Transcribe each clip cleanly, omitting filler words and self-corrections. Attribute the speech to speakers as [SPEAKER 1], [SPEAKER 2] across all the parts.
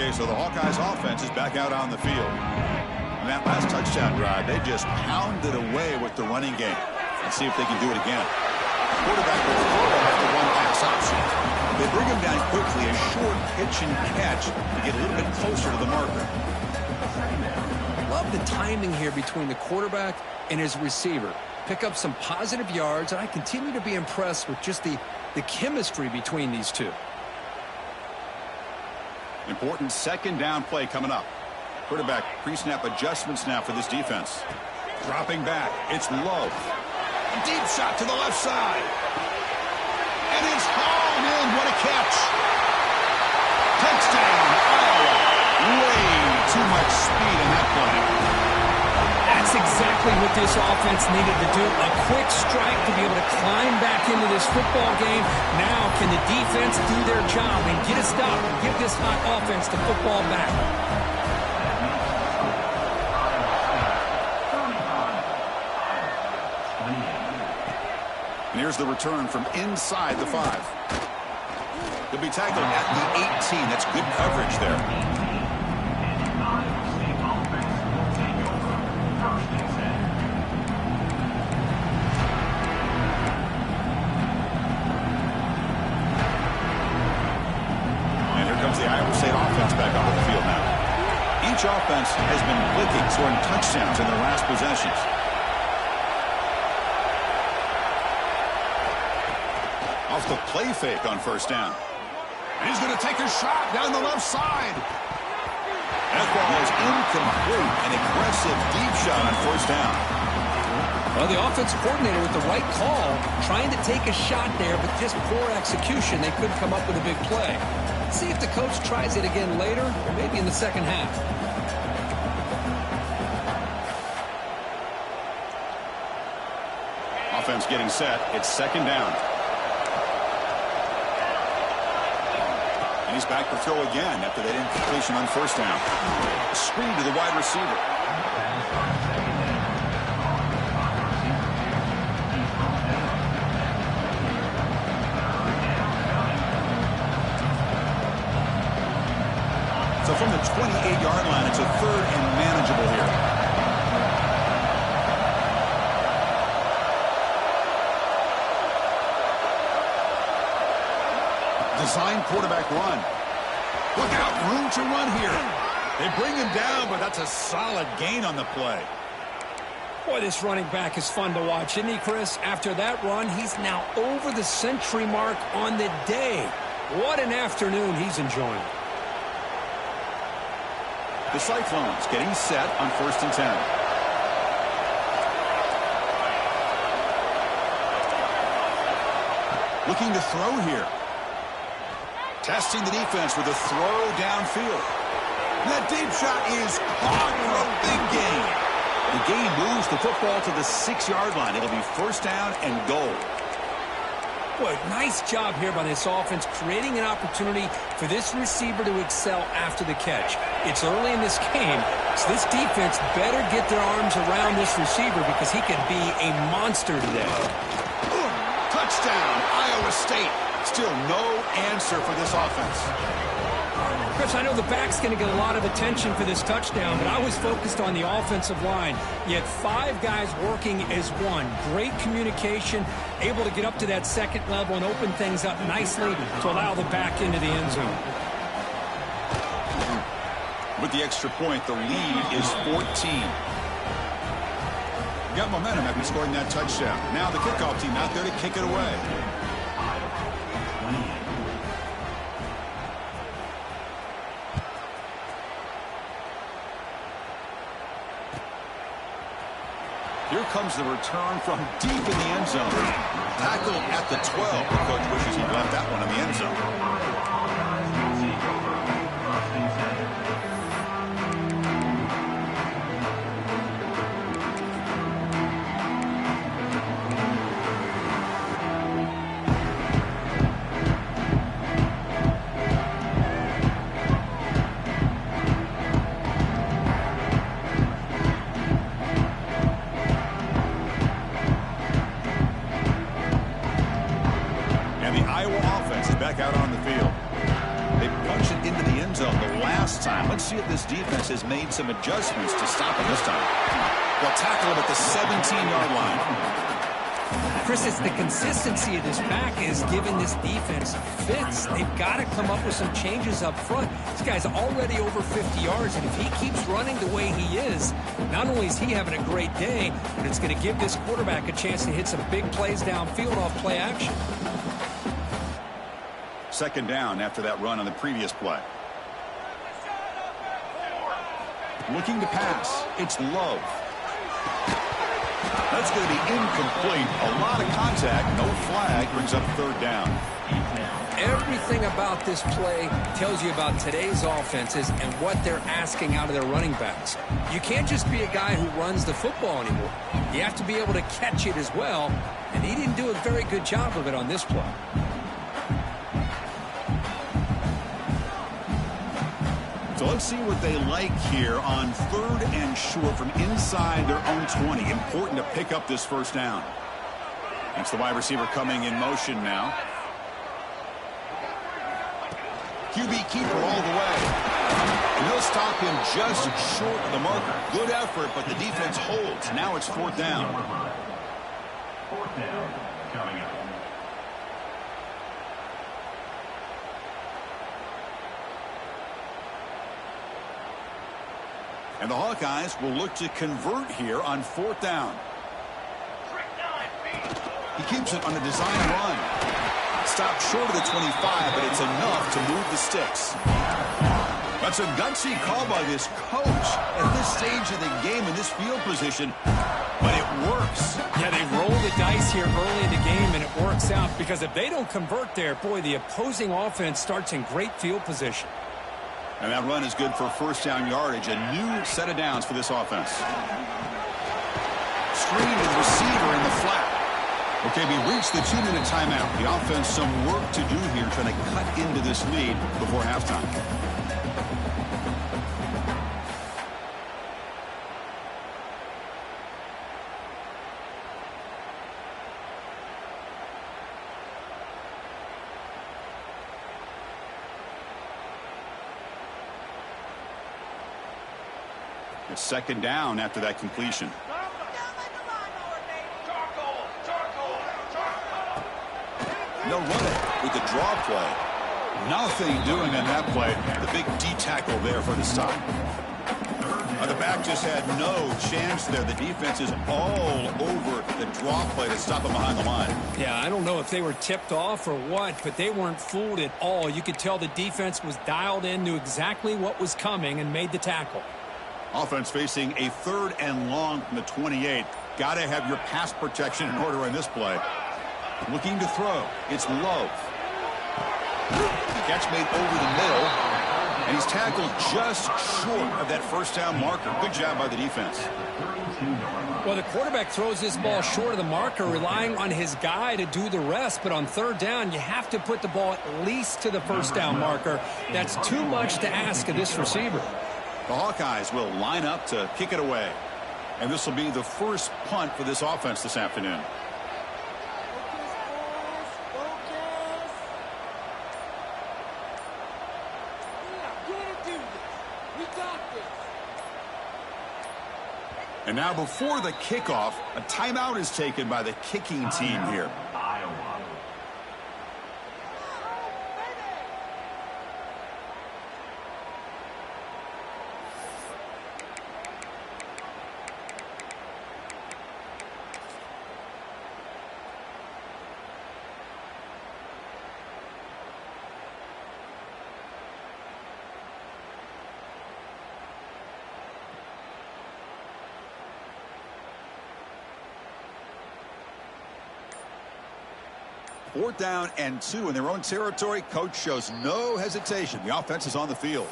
[SPEAKER 1] Okay, so the Hawkeyes offense is back out on the field. And that last touchdown drive, they just pounded away with the running game. Let's see if they can do it again. Quarterback will throw after one pass option. They bring him down quickly, a short pitch and catch to get a little bit closer to the marker.
[SPEAKER 2] Love the timing here between the quarterback and his receiver. Pick up some positive yards, and I continue to be impressed with just the chemistry between these two.
[SPEAKER 1] Important second down play coming up. Quarterback pre-snap adjustments now for this defense. Dropping back, it's Love. Deep shot to the left side. And it's hauled in. What a catch. Touchdown, Iowa. Way too much speed in that play.
[SPEAKER 2] That's exactly what this offense needed to do. A quick strike to be able to climb back into this football game. Now can the defense do their job and get a stop and give this hot offense the football back?
[SPEAKER 1] And here's the return from inside the 5. He'll be tackled at the 18. That's good coverage there. The Iowa State offense back onto the field now. Each offense has been clicking, scoring touchdowns in their last possessions. Off the play fake on first down. And he's going to take a shot down the left side. That ball is incomplete. An aggressive deep shot on first down.
[SPEAKER 2] Well, the offensive coordinator with the right call, trying to take a shot there, but just poor execution. They couldn't come up with a big play. See if the coach tries it again later, or maybe in the second half.
[SPEAKER 1] Offense getting set. It's second down. And he's back to throw again after that incompletion on first down. Screen to the wide receiver. So from the 28-yard line, it's a third and manageable here. Design quarterback run. Look out, room to run here. They bring him down, but that's a solid gain on the play.
[SPEAKER 2] Boy, this running back is fun to watch, isn't he, Chris? After that run, he's now over the century mark on the day. What an afternoon he's enjoying.
[SPEAKER 1] The Cyclones getting set on first and 10. Looking to throw here. Testing the defense with a throw downfield. That deep shot is caught for a big gain. The gain moves the football to the 6-yard line. It'll be first down and goal.
[SPEAKER 2] Boy, nice job here by this offense, creating an opportunity for this receiver to excel after the catch. It's early in this game, so this defense better get their arms around this receiver because he could be a monster today.
[SPEAKER 1] Touchdown, Iowa State. Still no answer for this offense.
[SPEAKER 2] Chris, I know the back's going to get a lot of attention for this touchdown, but I was focused on the offensive line. You had 5 guys working as one. Great communication, able to get up to that second level and open things up nicely to allow the back into the end zone.
[SPEAKER 1] With the extra point, the lead is 14. Got momentum after scoring that touchdown. Now the kickoff team out there to kick it away. Here comes the return from deep in the end zone. Tackled at the 12. The coach wishes he'd left that one in the end zone. Back out on the field. end zone the last time. Let's see if this defense has made some adjustments to stop him this time. They'll tackle him at the 17-yard line.
[SPEAKER 2] Chris, it's the consistency of this back is giving this defense fits. They've got to come up with some changes up front. This guy's already over 50 yards, and if he keeps running the way he is, not only is he having a great day, but it's going to give this quarterback a chance to hit some big plays downfield off play action.
[SPEAKER 1] Second down after that run on the previous play. Looking to pass. It's Love. That's going to be incomplete. A lot of contact. No flag. Brings up third down.
[SPEAKER 2] Everything about this play tells you about today's offenses and what they're asking out of their running backs. You can't just be a guy who runs the football anymore. You have to be able to catch it as well, and he didn't do a very good job of it on this play.
[SPEAKER 1] So let's see what they like here on third and short from inside their own 20. Important to pick up this first down. That's the wide receiver coming in motion now. QB keeper all the way. And they'll stop him just short of the marker. Good effort, but the defense holds. Now it's fourth down.
[SPEAKER 3] Fourth down coming up.
[SPEAKER 1] And the Hawkeyes will look to convert here on fourth down. He keeps it on a design run. Stopped short of the 25, but it's enough to move the sticks. That's a gutsy call by this coach at this stage of the game in this field position, but it works.
[SPEAKER 2] Yeah, they roll the dice here early in the game, and it works out because if they don't convert there, boy, the opposing offense starts in great field position.
[SPEAKER 1] And that run is good for first down yardage. A new set of downs for this offense. Screen to the receiver in the flat. Okay, we reached the 2-minute timeout. The offense some work to do here trying to cut into this lead before halftime. It's second down after that completion. No running with the draw play. Nothing doing on that play. The big D tackle there for the stop. The back just had no chance there. The defense is all over the draw play to stop him behind the line.
[SPEAKER 2] Yeah, I don't know if they were tipped off or what, but they weren't fooled at all. You could tell the defense was dialed in, knew exactly what was coming, and made the tackle.
[SPEAKER 1] Offense facing a third and long from the 28. Got to have your pass protection in order on this play. Looking to throw. It's Love. Catch made over the middle. And he's tackled just short of that first down marker. Good job by the defense.
[SPEAKER 2] Well, the quarterback throws this ball short of the marker, relying on his guy to do the rest. But on third down, you have to put the ball at least to the first down marker. That's too much to ask of this receiver.
[SPEAKER 1] The Hawkeyes will line up to kick it away. And this will be the first punt for this offense this afternoon. And now before the kickoff, a timeout is taken by the kicking team here. Fourth down and 2 in their own territory. Coach shows no hesitation. The offense is on the field.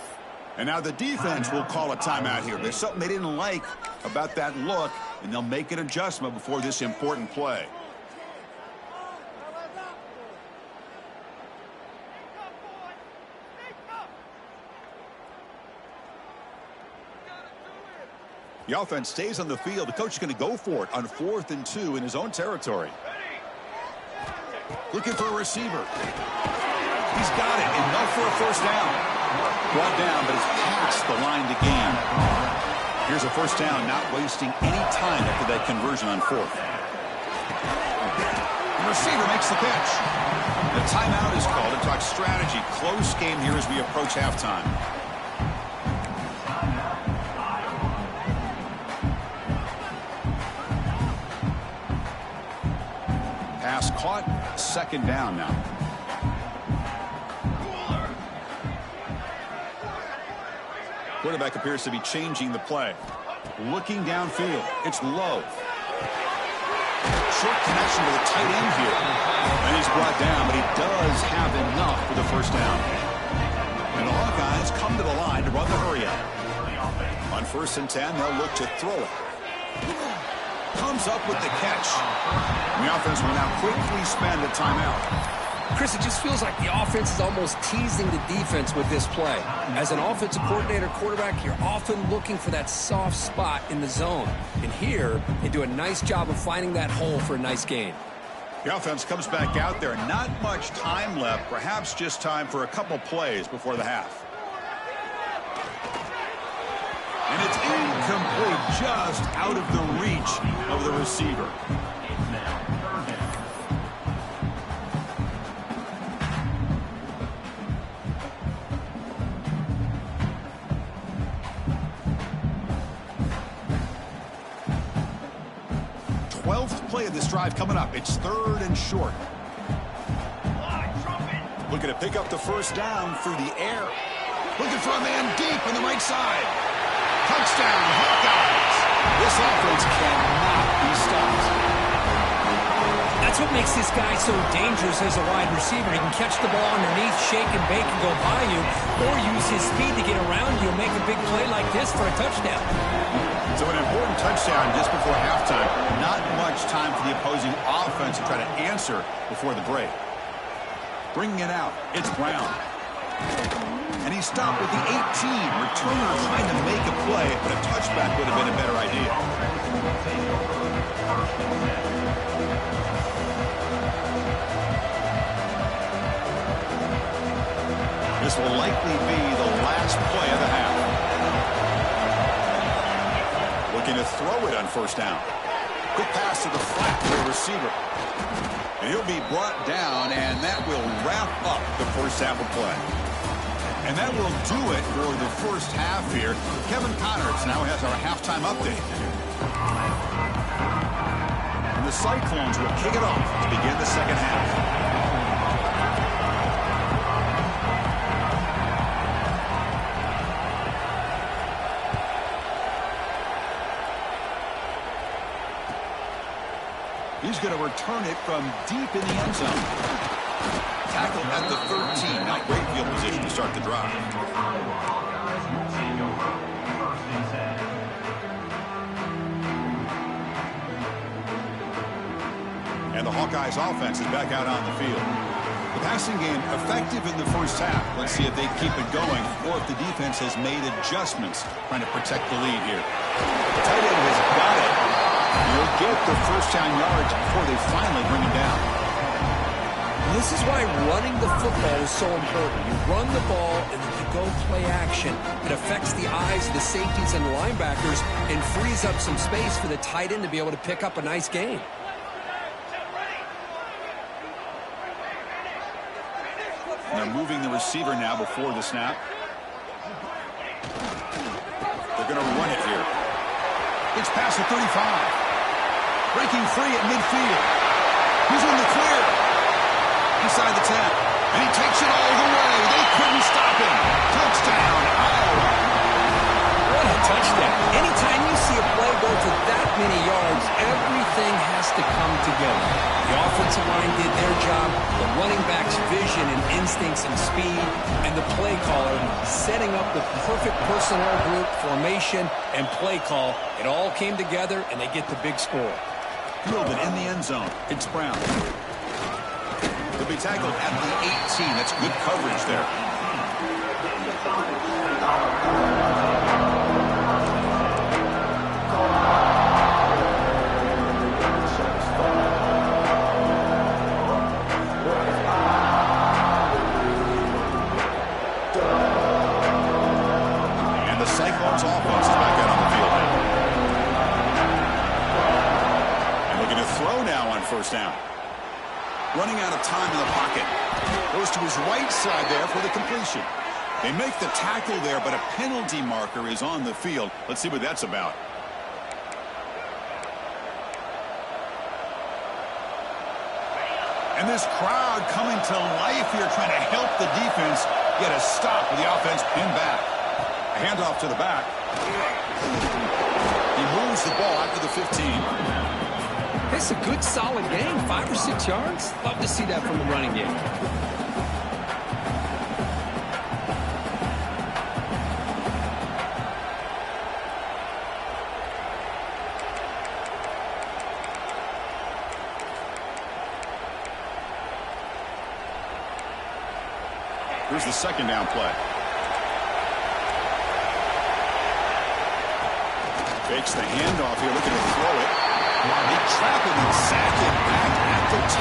[SPEAKER 1] And now the defense will call a timeout here. There's something they didn't like about that look, and they'll make an adjustment before this important play. The offense stays on the field. The coach is going to go for it on 4th and 2 in his own territory. Looking for a receiver. He's got it. Enough for a first down. brought down, but it's past the line to gain. Here's a first down, not wasting any time after that conversion on fourth. The receiver makes the catch. The timeout is called to talk strategy. Close game here as we approach halftime. Pass caught. Second down now. Quarterback appears to be changing the play. Looking downfield. It's low. Short connection to the tight end here. And he's brought down, but he does have enough for the first down. And the Hawkeyes come to the line to run the hurry up. On 1st and 10, they'll look to throw it. Comes up with the catch. The offense will now quickly spend a timeout.
[SPEAKER 2] Chris, it just feels like the offense is almost teasing the defense with this play. As an offensive coordinator, quarterback, you're often looking for that soft spot in the zone. And here, they do a nice job of finding that hole for a nice gain.
[SPEAKER 1] The offense comes back out there. Not much time left. Perhaps just time for a couple plays before the half. And it's incomplete, just out of the reach of the receiver. 12th play of this drive coming up. It's 3rd and short. Looking to pick up the first down through the air. Looking for a man deep on the right side. Touchdown, Hawkeyes. This offense cannot be stopped.
[SPEAKER 2] That's what makes this guy so dangerous as a wide receiver. He can catch the ball underneath, shake and bake and go by you, or use his speed to get around you and make a big play like this for a touchdown.
[SPEAKER 1] So an important touchdown just before halftime. Not much time for the opposing offense to try to answer before the break. Bringing it out, it's Brown. And he stopped with the 18. Returner trying to make a play, but a touchback would have been a better idea. This will likely be the last play of the half. Looking to throw it on first down. Quick pass to the flat for the receiver. And he'll be brought down, and that will wrap up the first half of play. And that will do it for the first half here. Kevin Connors now has our halftime update. And the Cyclones will kick it off to begin the second half. He's going to return it from deep in the end zone. Tackle at the 13. Now great field position to start the drive. And the Hawkeyes offense is back out on the field. The passing game effective in the first half. Let's see if they keep it going or if the defense has made adjustments trying to protect the lead here. The tight end has got it. You'll get the first down yards before they finally bring him down.
[SPEAKER 2] This is why running the football is so important. You run the ball and then you go play action. It affects the eyes of the safeties and the linebackers and frees up some space for the tight end to be able to pick up a nice gain.
[SPEAKER 1] They're moving the receiver now before the snap. They're going to run it here. It's past the 35. Breaking free at midfield. He's in the clear. Inside the 10. And he takes it all the way. They couldn't stop him. Touchdown, Iowa.
[SPEAKER 2] What a touchdown. Anytime you see a play go to that many yards, everything has to come together. The offensive line did their job, the running back's vision and instincts and speed, and the play caller setting up the perfect personnel group, formation, and play call. It all came together, and they get the big score.
[SPEAKER 1] Fielded in the end zone. It's Brown. He'll be tackled at the 18. That's good coverage there. Browns offense is back out on the field now. And looking to throw now on first down. Running out of time in the pocket. Goes to his right side there for the completion. They make the tackle there, but a penalty marker is on the field. Let's see what that's about. And this crowd coming to life here, trying to help the defense get a stop with the offense pinned back. A handoff to the back. He moves the ball out to the 15.
[SPEAKER 2] It's a good, solid game. 5 or 6 yards. Love to see that from the running game.
[SPEAKER 1] Here's the second down play. Fakes the handoff here, looking to throw it. They trap him and sack him back at the 10.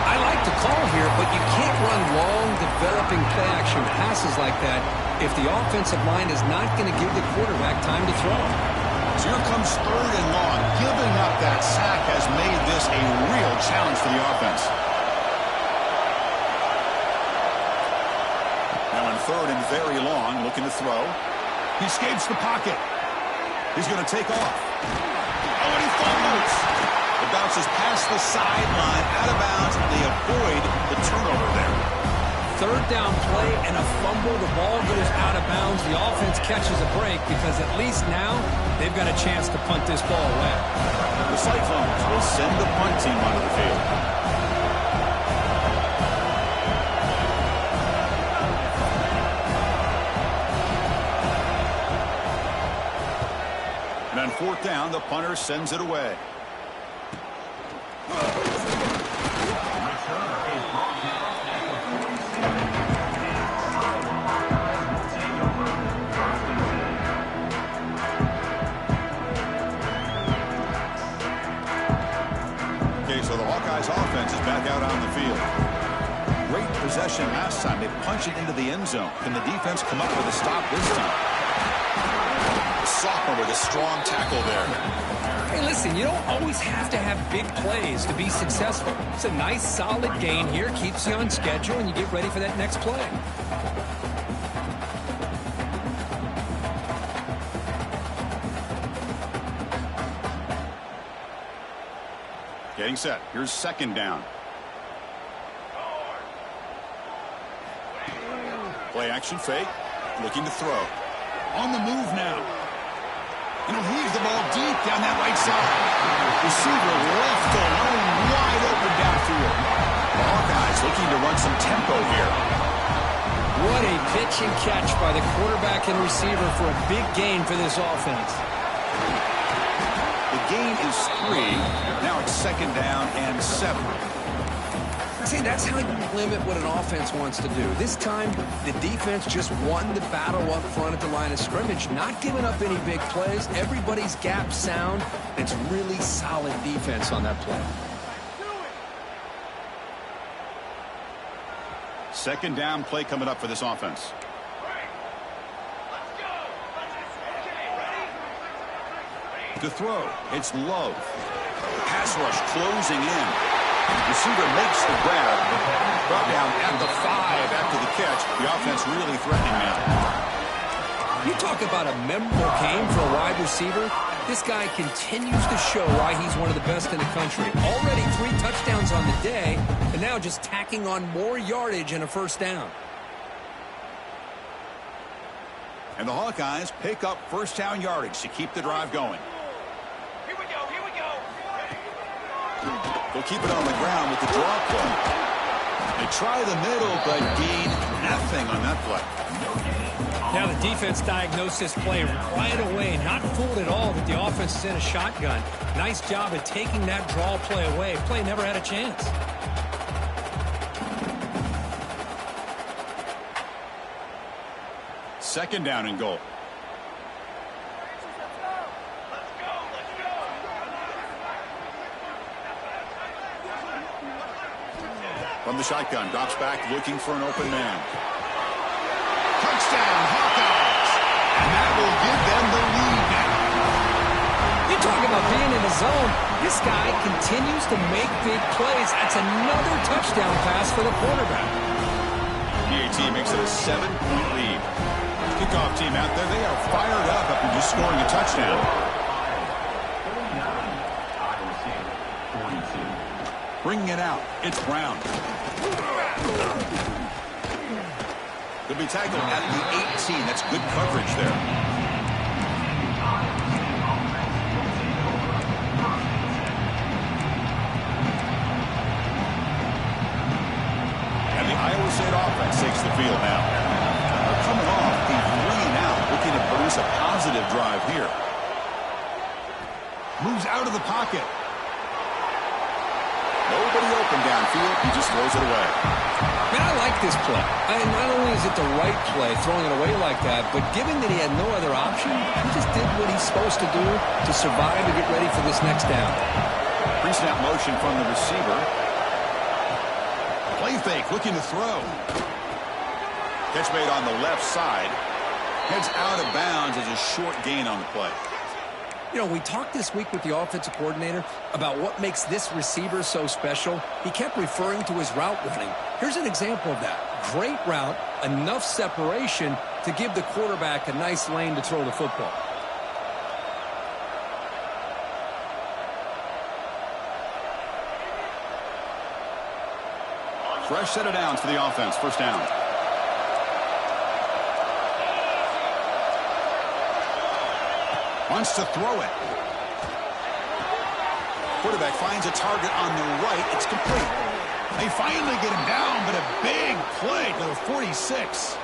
[SPEAKER 2] I like the call here, but you can't run long, developing play-action passes like that if the offensive line is not going to give the quarterback time to throw.
[SPEAKER 1] So here comes third and long. Giving up that sack has made this a real challenge for the offense. Now on third and very long, looking to throw. He escapes the pocket. He's going to take off. Oh, and he fumbles. It bounces past the sideline, out of bounds. They avoid the turnover there.
[SPEAKER 2] Third down play and a fumble. The ball goes out of bounds. The offense catches a break because at least now they've got a chance to punt this ball away.
[SPEAKER 1] The Cyclones will send the punt team onto the field. And on fourth down, the punter sends it away. Okay, so the Hawkeyes offense is back out on the field. Great possession last time. They punch it into the end zone. Can the defense come up with a stop this time? Sophomore with a strong tackle there.
[SPEAKER 2] Hey, listen, you don't always have to have big plays to be successful. It's a nice, solid gain here. Keeps you on schedule, and you get ready for that next play.
[SPEAKER 1] Getting set. Here's second down. Play action fake. Looking to throw. On the move now. And he'll leave the ball deep down that right side. Receiver left alone, wide open downfield. The Hawkeyes looking to run some tempo here.
[SPEAKER 2] What a pitch and catch by the quarterback and receiver for a big gain for this offense.
[SPEAKER 1] The gain is 3. Now it's second down and 7.
[SPEAKER 2] See, that's how you limit what an offense wants to do. This time, the defense just won the battle up front at the line of scrimmage, not giving up any big plays. Everybody's gap sound. It's really solid defense on that play.
[SPEAKER 1] Second down play coming up for this offense. To throw, it's Love. Pass rush closing in. Receiver makes the grab. Brought down at the 5 after the catch. The offense really threatening now.
[SPEAKER 2] You talk about a memorable game for a wide receiver. This guy continues to show why he's one of the best in the country. Already 3 touchdowns on the day, and now just tacking on more yardage and a first down.
[SPEAKER 1] And the Hawkeyes pick up first down yardage to keep the drive going.
[SPEAKER 4] Here we go.
[SPEAKER 1] They'll keep it on the ground with the draw play. They try the middle, but gain nothing on that play.
[SPEAKER 2] Now the defense diagnosed this play right away. Not fooled at all that the offense is in a shotgun. Nice job of taking that draw play away. Play never had a chance.
[SPEAKER 1] Second down and goal. From the shotgun, drops back, looking for an open man. Touchdown, Hawkeyes! And that will
[SPEAKER 2] zone. This guy continues to make big plays. That's another touchdown pass for the quarterback.
[SPEAKER 1] PAT makes it a 7-point lead. Kickoff team out there, they are fired up after just scoring a touchdown.
[SPEAKER 3] Iowa St, 42.
[SPEAKER 1] Bringing it out, it's Brown. They'll be tackled at the 18. That's good coverage there. And the Iowa State offense takes the field now. They're coming off a 3-and-out, looking to produce a positive drive here. Moves out of the pocket. Nobody open downfield. He just throws it away.
[SPEAKER 2] Man, I like this play. Not only is it the right play, throwing it away like that, but given that he had no other option, he just did what he's supposed to do to survive and get ready for this next down.
[SPEAKER 1] Pre-snap motion from the receiver. Play fake, looking to throw. Catch made on the left side. Heads out of bounds as a short gain on the play.
[SPEAKER 2] You know, we talked this week with the offensive coordinator about what makes this receiver so special. He kept referring to his route running. Here's an example of that. Great route, enough separation to give the quarterback a nice lane to throw the football.
[SPEAKER 1] Fresh set of downs for the offense. First down. Wants to throw it. Quarterback finds a target on the right. It's complete. They finally get him down, but a big play to the 46.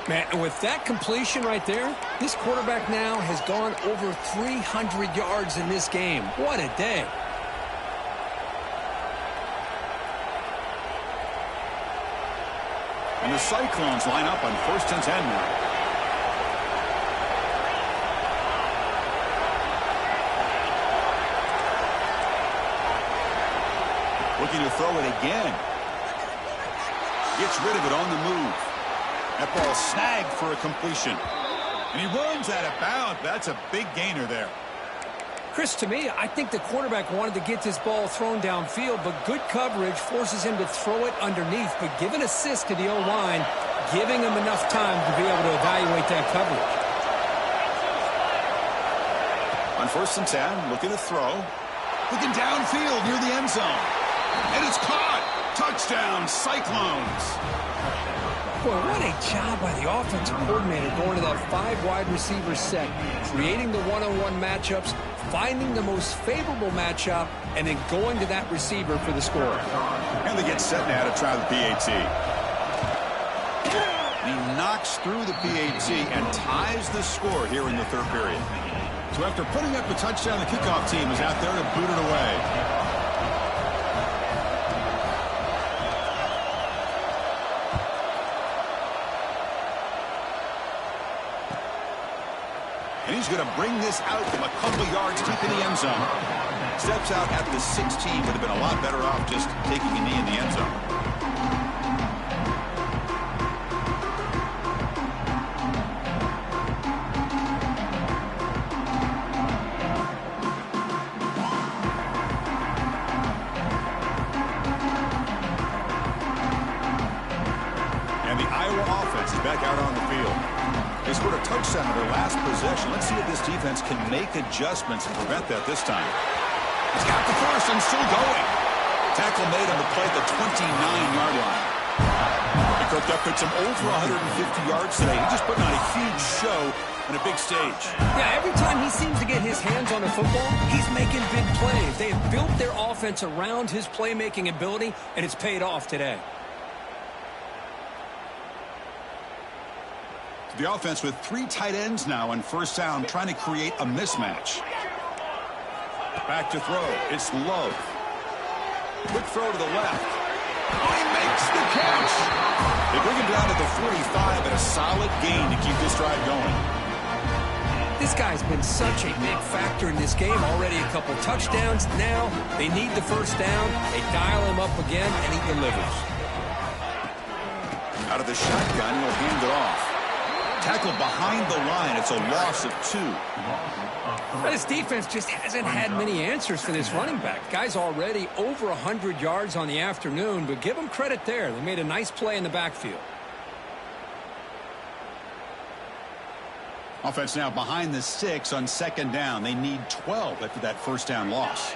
[SPEAKER 2] Man, and with that completion right there, this quarterback now has gone over 300 yards in this game. What a day.
[SPEAKER 1] And the Cyclones line up on 1st and 10 now. Looking to throw it again. Gets rid of it on the move. That ball snagged for a completion. And he runs out of bounds. That's a big gainer there.
[SPEAKER 2] Chris, to me, I think the quarterback wanted to get this ball thrown downfield, but good coverage forces him to throw it underneath. But give an assist to the O-line, giving him enough time to be able to evaluate that coverage.
[SPEAKER 1] On 1st and 10, looking to throw. Looking downfield near the end zone. And it's caught. Touchdown, Cyclones.
[SPEAKER 2] Boy, what a job by the offensive coordinator going to that 5 wide receiver set, creating the one-on-one matchups, finding the most favorable matchup, and then going to that receiver for the score.
[SPEAKER 1] And they get set now to try the PAT. He knocks through the PAT and ties the score here in the 3rd period. So after putting up a touchdown, the kickoff team is out there to boot it away. And he's going to bring this out from a couple yards deep in the end zone. Steps out at the 16. Would have been a lot better off just taking a knee in the end zone. And the Iowa offense is back out on the field. They scored a touchdown on their last possession. Let's see if this defense can make adjustments and prevent that this time. He's got the first and still going. Tackle made on the play at the 29-yard line. He cooked up with some over 150 yards today. He's just putting on a huge show on a big stage.
[SPEAKER 2] Yeah, every time he seems to get his hands on the football, he's making big plays. They have built their offense around his playmaking ability, and it's paid off today.
[SPEAKER 1] The offense with 3 tight ends now on 1st down, trying to create a mismatch. Back to throw. It's Love. Quick throw to the left. Oh, he makes the catch. They bring him down to the 45 and a solid gain to keep this drive going.
[SPEAKER 2] This guy's been such a big factor in this game. Already a couple touchdowns. Now they need the 1st down. They dial him up again, and he delivers.
[SPEAKER 1] Out of the shotgun, he'll hand it off. tackle behind the line. It's a loss of 2.
[SPEAKER 2] This defense just hasn't had many answers for this running back. Guy's already over 100 yards on the afternoon, but give them credit there. They made a nice play in the backfield.
[SPEAKER 1] Offense now behind the 6 on 2nd down. They need 12 after that first down loss.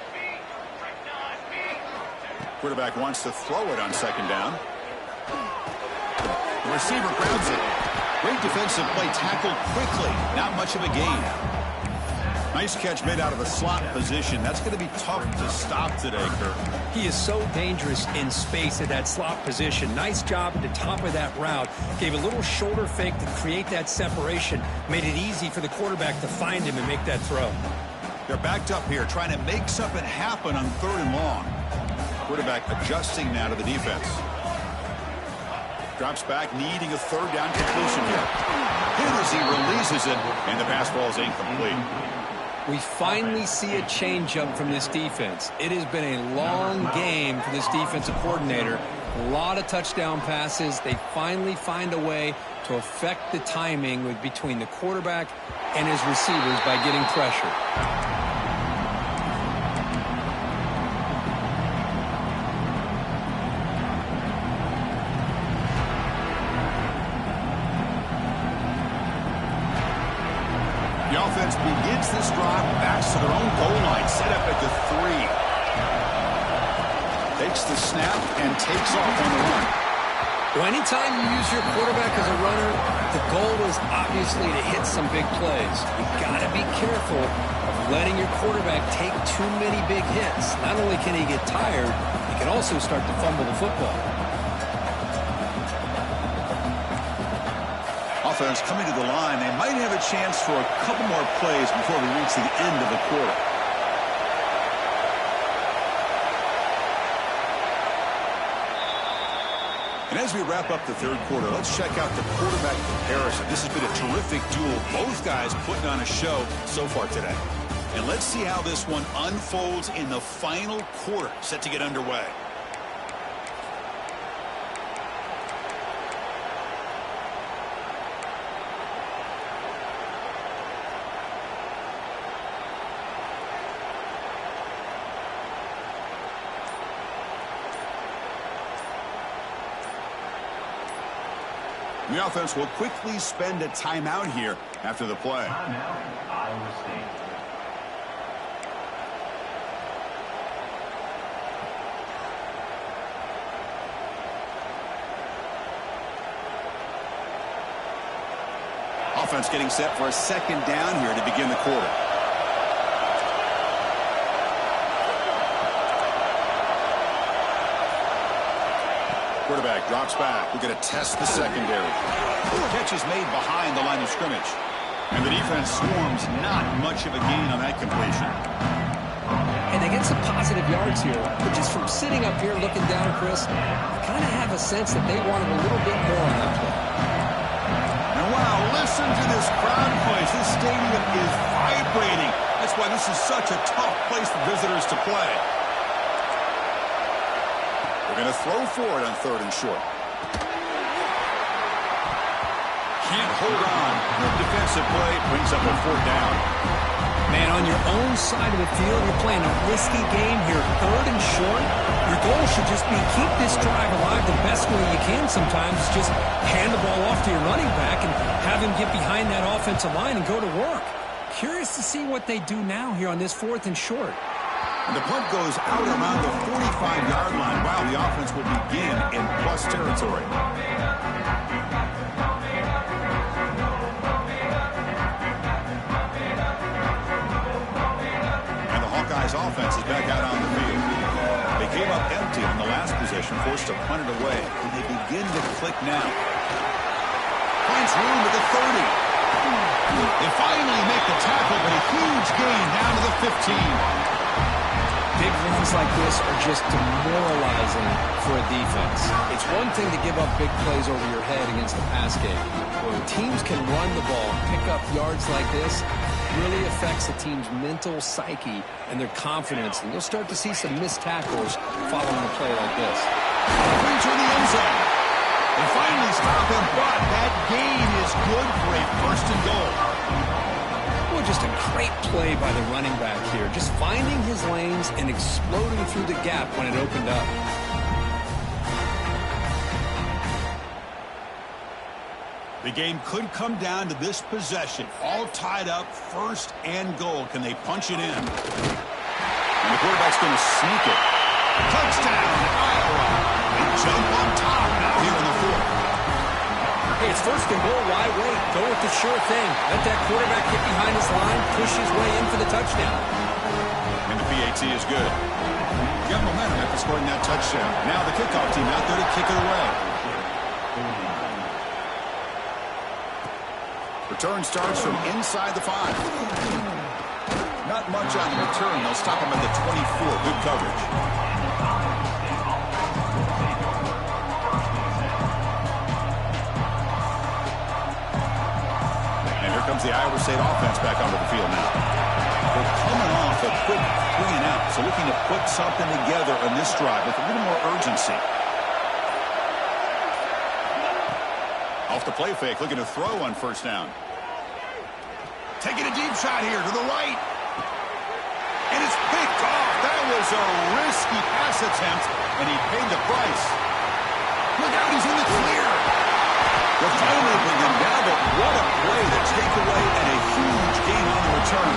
[SPEAKER 1] Quarterback wants to throw it on 2nd down. The receiver grabs it. Great defensive play, tackled quickly. Not much of a gain. Nice catch made out of a slot position. That's going to be tough to stop today, Kirk.
[SPEAKER 2] He is so dangerous in space at that slot position. Nice job at the top of that route. Gave a little shoulder fake to create that separation. Made it easy for the quarterback to find him and make that throw.
[SPEAKER 1] They're backed up here, trying to make something happen on 3rd and long. Quarterback adjusting now to the defense. Drops back, needing a 3rd down completion here. Hit as he releases it, and the pass ball is incomplete.
[SPEAKER 2] We finally see a change-up from this defense. It has been a long game for this defensive coordinator. A lot of touchdown passes. They finally find a way to affect the timing between the quarterback and his receivers by getting pressure.
[SPEAKER 1] The offense begins this drive, backs to their own goal line, set up at the 3. Takes the snap and takes off on the run.
[SPEAKER 2] Well, anytime you use your quarterback as a runner, the goal is obviously to hit some big plays. You've got to be careful of letting your quarterback take too many big hits. Not only can he get tired, he can also start to fumble the football.
[SPEAKER 1] Offense coming to the line. They might have a chance for a couple more plays before we reach the end of the quarter. And as we wrap up the 3rd quarter, let's check out the quarterback comparison. This has been a terrific duel. Both guys putting on a show so far today. And let's see how this one unfolds in the final quarter, set to get underway. The offense will quickly spend a timeout here after the play.
[SPEAKER 3] Timeout, Iowa State.
[SPEAKER 1] Offense getting set for a 2nd down here to begin the quarter. Quarterback drops back. We're going to test the secondary. Catch is made behind the line of scrimmage. And the defense swarms, not much of a gain on that completion.
[SPEAKER 2] And they get some positive yards here. But just from sitting up here looking down, Chris, I kind of have a sense that they wanted a little bit more on that play.
[SPEAKER 1] And wow, listen to this crowd noise. This stadium is vibrating. That's why this is such a tough place for visitors to play. They're going to throw for it on 3rd and short. Can't hold on. Good defensive play. Brings up a 4th down.
[SPEAKER 2] Man, on your own side of the field, you're playing a risky game here. 3rd and short. Your goal should just be keep this drive alive the best way you can sometimes. Just hand the ball off to your running back and have him get behind that offensive line and go to work. Curious to see what they do now here on this 4th and short.
[SPEAKER 1] And the punt goes out around the 45-yard line. Wow, the offense will begin in plus territory. And the Hawkeyes offense is back out on the field. They came up empty on the last possession, forced to punt it away. And they begin to click now. Finds room at the 30. They finally make the tackle, but a huge gain down to the 15.
[SPEAKER 2] Big runs like this are just demoralizing for a defense. It's one thing to give up big plays over your head against the pass game. When teams can run the ball, pick up yards like this, really affects the team's mental psyche and their confidence. And you'll start to see some missed tackles following a play like this.
[SPEAKER 1] Into the end zone. They finally stop him, but that gain is good for a and goal.
[SPEAKER 2] Well, just a great play by the running back here. Just finding his lanes and exploding through the gap when it opened up.
[SPEAKER 1] The game could come down to this possession. All tied up, first and goal. Can they punch it in? And the quarterback's going to sneak it. Touchdown, Iowa. They jump on top now here in the fourth.
[SPEAKER 2] Hey, it's first and goal. Why wait? Go with the sure thing. Let that quarterback get behind his line, push his way in for the touchdown.
[SPEAKER 1] And the PAT is good. Got momentum after scoring that touchdown. Now the kickoff team out there to kick it away. Return starts from inside the 5. Not much on the return. They'll stop him at the 24. Good coverage. And here comes the Iowa State offense back onto the field now. They're coming off a quick 3-and-out, so looking to put something together on this drive with a little more urgency. Off the play fake, looking to throw on first down. Taking a deep shot here to the right. And it's picked off. That was a risky pass attempt, and he paid the price. Look out, he's in the clear. They'll finally bring him down, but what a play to take away and a huge gain on the return.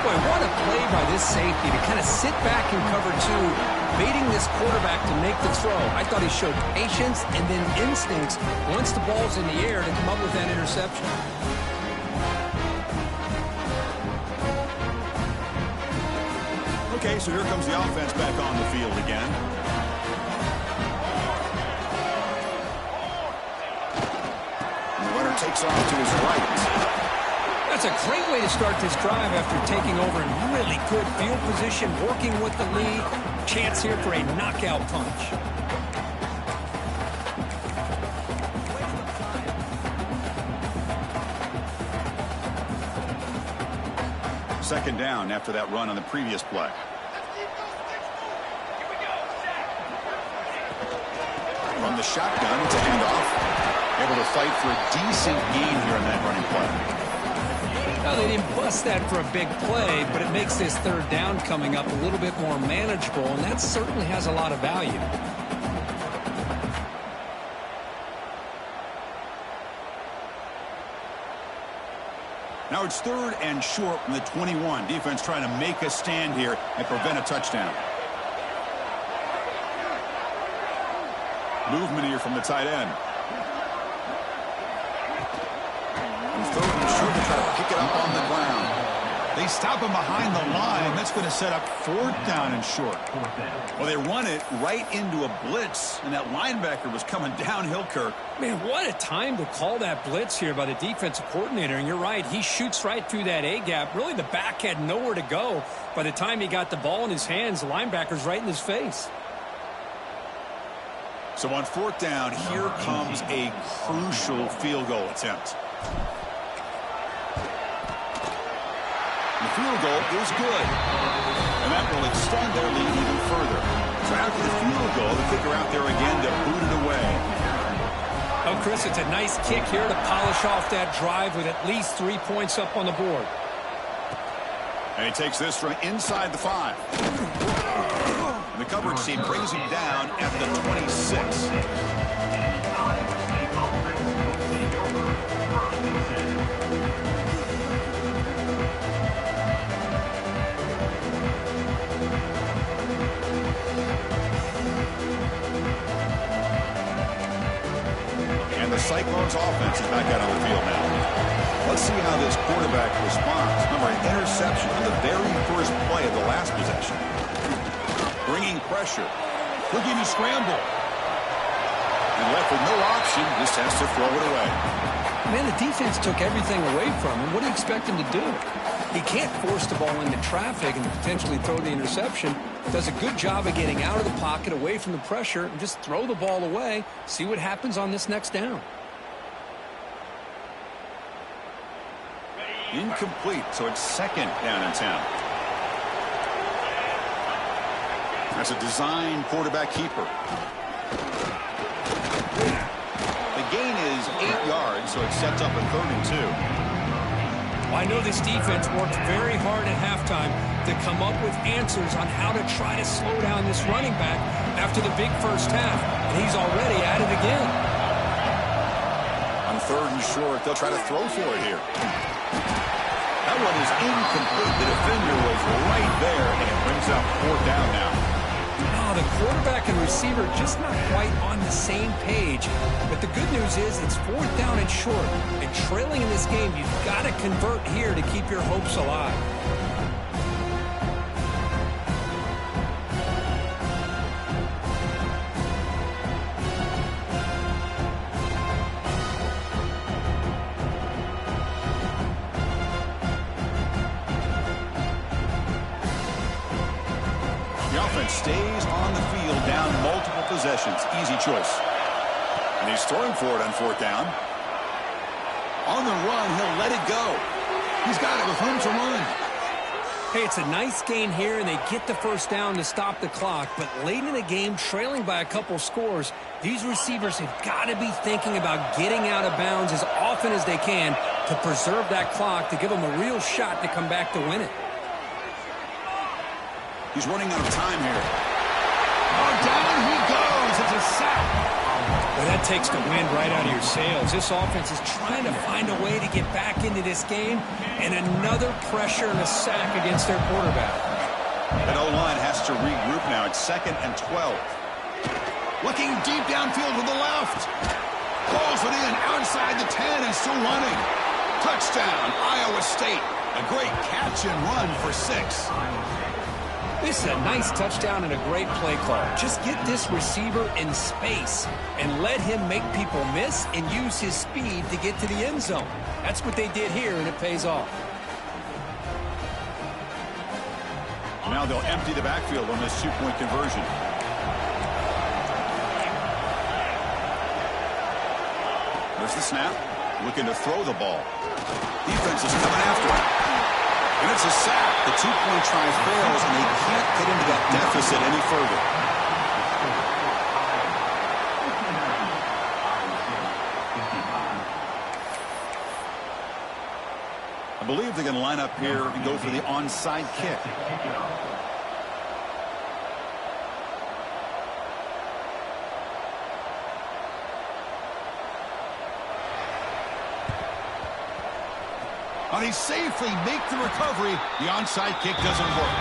[SPEAKER 2] Boy, what a play by this safety to kind of sit back in cover 2, baiting this quarterback to make the throw. I thought he showed patience and then instincts once the ball's in the air to come up with that interception.
[SPEAKER 1] Okay, so here comes the offense back on the field again. And the runner takes off to his right.
[SPEAKER 2] That's a great way to start this drive after taking over in really good field position, working with the lead. Chance here for a knockout punch.
[SPEAKER 1] Second down after that run on the previous play. From the shotgun, it's a handoff. Able to fight for a decent gain here in that running play.
[SPEAKER 2] Well, they didn't bust that for a big play, but it makes this third down coming up a little bit more manageable, and that certainly has a lot of value.
[SPEAKER 1] Now it's third and short from the 21. Defense trying to make a stand here and prevent a touchdown. Movement here from the tight end. And third and short to try to pick it up on the ground. They stop him behind the line. That's going to set up fourth down and short. Well, they run it right into a blitz, and that linebacker was coming downhill, Kirk.
[SPEAKER 2] Man, what a time to call that blitz here by the defensive coordinator. And you're right, he shoots right through that A-gap. Really, the back had nowhere to go. By the time he got the ball in his hands, the linebacker's right in his face.
[SPEAKER 1] So on fourth down, here comes a crucial field goal attempt. The field goal is good. And that will extend their lead even further. So after the field goal, the kicker out there again to boot it away.
[SPEAKER 2] Oh, Chris, it's a nice kick here to polish off that drive with at least 3 points up on the board.
[SPEAKER 1] And he takes this from inside the 5. And the coverage team brings him down at the 26. And the Cyclones offense is back out on the field now. Let's see how this quarterback responds. Remember, an interception on the very first play of the last possession. Bringing pressure. He'll give you scramble. And left with no option, just has to throw it away.
[SPEAKER 2] Man, the defense took everything away from him. What do you expect him to do? He can't force the ball into traffic and potentially throw the interception. Does a good job of getting out of the pocket, away from the pressure, and just throw the ball away. See what happens on this next down.
[SPEAKER 1] Incomplete, so it's second down and 10. That's a design quarterback keeper. The gain is 8 yards, so it sets up a 3rd and 2.
[SPEAKER 2] Well, I know this defense worked very hard at halftime to come up with answers on how to try to slow down this running back after the big first half, and he's already at it again.
[SPEAKER 1] On 3rd and short, they'll try to throw for it here. That one is incomplete. The defender was right there, and it brings up 4th down now.
[SPEAKER 2] Oh, the quarterback and receiver just not quite on the same page. But the good news is it's 4th down and short. And trailing in this game, you've got to convert here to keep your hopes alive.
[SPEAKER 1] The offense stays on the field down multiple possessions. Easy choice. And he's throwing for it on 4th down. On the run, he'll let it go. He's got it with room to run.
[SPEAKER 2] Hey, it's a nice gain here, and they get the 1st down to stop the clock. But late in the game, trailing by a couple scores, these receivers have got to be thinking about getting out of bounds as often as they can to preserve that clock to give them a real shot to come back to win it.
[SPEAKER 1] He's running out of time here. Oh, down he goes. It's a sack.
[SPEAKER 2] Well, that takes the wind right out of your sails. This offense is trying to find a way to get back into this game, and another pressure and a sack against their quarterback.
[SPEAKER 1] That O-line has to regroup now. It's 2nd and 12. Looking deep downfield to the left. Pulls it in outside the 10 and still running. Touchdown, Iowa State. A great catch and run for 6.
[SPEAKER 2] This is a nice touchdown and a great play call. Just get this receiver in space and let him make people miss and use his speed to get to the end zone. That's what they did here, and it pays off.
[SPEAKER 1] Now they'll empty the backfield on this 2-point conversion. There's the snap. Looking to throw the ball. Defense is coming after him. And it's a sack. The 2-point try fails, and they can't get into that deficit any further. I believe they're going to line up here and go for the onside kick. They safely make the recovery. The onside kick doesn't work.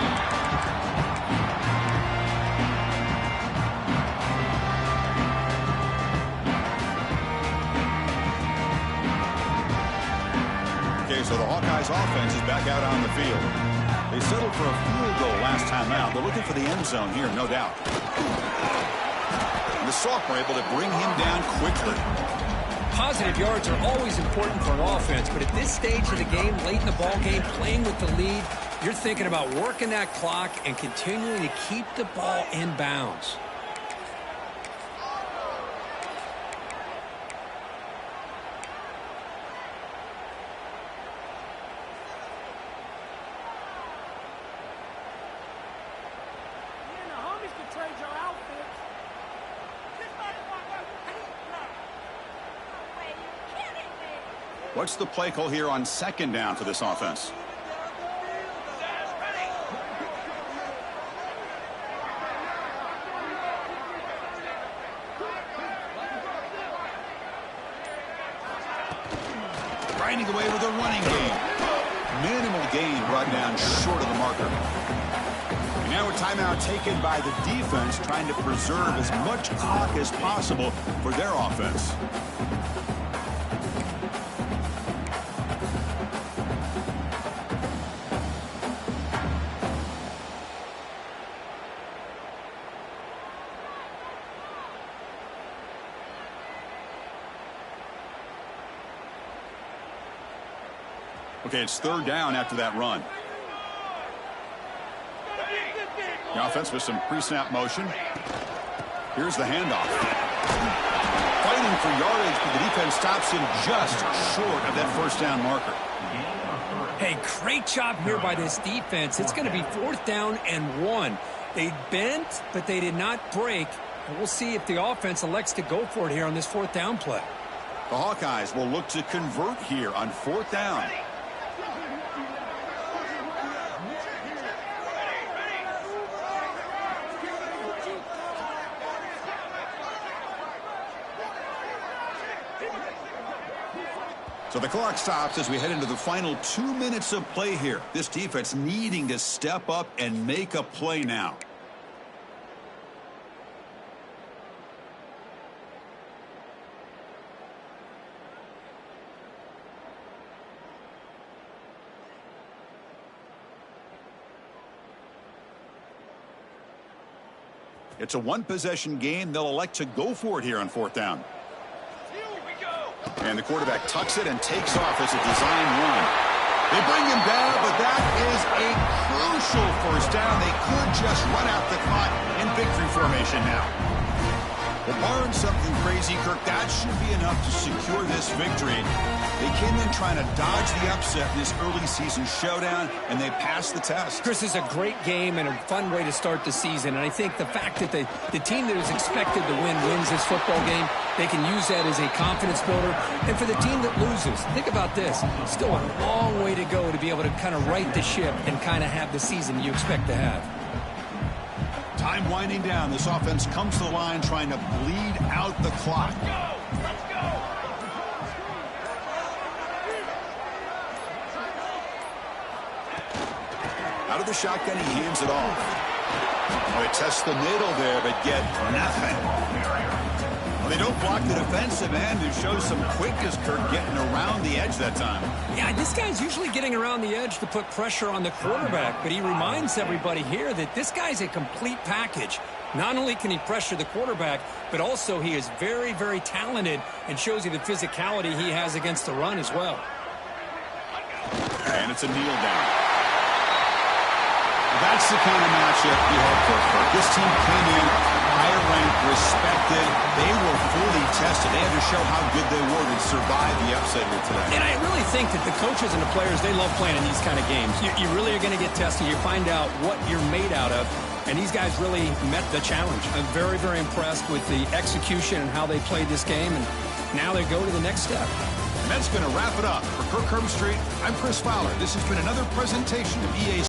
[SPEAKER 1] Okay, so the Hawkeyes offense is back out on the field. They settled for a field goal last time out. They're looking for the end zone here, no doubt. And the Sophomore able to bring him down quickly.
[SPEAKER 2] Positive yards are always important for an offense, but at this stage of the game, late in the ball game, playing with the lead, you're thinking about working that clock and continuing to keep the ball in bounds.
[SPEAKER 1] What's the play call here on 2nd down for this offense? Grinding away with a running game. Minimal gain brought down short of the marker. And now a timeout taken by the defense, trying to preserve as much clock as possible for their offense. Okay, it's 3rd down after that run. The offense with some pre-snap motion. Here's the handoff. Fighting for yardage, but the defense stops him just short of that 1st down marker.
[SPEAKER 2] Hey, great job here by this defense. It's going to be 4th down and 1. They bent, but they did not break. And we'll see if the offense elects to go for it here on this 4th down play.
[SPEAKER 1] The Hawkeyes will look to convert here on 4th down. So the clock stops as we head into the final 2 minutes of play here. This defense needing to step up and make a play now. It's a one-possession game. They'll elect to go for it here on 4th down. And the quarterback tucks it and takes off as a design run. They bring him down, but that is a crucial first down. They could just run out the clock in victory formation now. Well, barring something crazy, Kirk, that should be enough to secure this victory. They came in trying to dodge the upset in this early season showdown, and they passed the test.
[SPEAKER 2] Chris, is a great game and a fun way to start the season. And I think the fact that the team that is expected to win wins this football game, they can use that as a confidence builder. And for the team that loses, think about this. Still a long way to go to be able to kind of right the ship and kind of have the season you expect to have.
[SPEAKER 1] Time winding down. This offense comes to the line trying to bleed out the clock.
[SPEAKER 3] Let's go!
[SPEAKER 1] Out of the shotgun, he hands it off. Oh, they test the middle there, but get nothing. Well, they don't block the defensive end, who shows some quickness, Kirk, getting around the edge that time.
[SPEAKER 2] Yeah, this guy's usually getting around the edge to put pressure on the quarterback, but he reminds everybody here that this guy's a complete package. Not only can he pressure the quarterback, but also he is very, very talented and shows you the physicality he has against the run as well.
[SPEAKER 1] And it's a kneel down. That's the kind of matchup you hope for. This team came in higher ranked, respected. They were fully tested. They had to show how good they were to survive the upset here today.
[SPEAKER 2] And I really think that the coaches and the players, they love playing in these kind of games. You really are going to get tested. You find out what you're made out of. And these guys really met the challenge. I'm very, very impressed with the execution and how they played this game. And now they go to the next step.
[SPEAKER 1] And that's going to wrap it up. For Kirk Herbstreit, I'm Chris Fowler. This has been another presentation of EA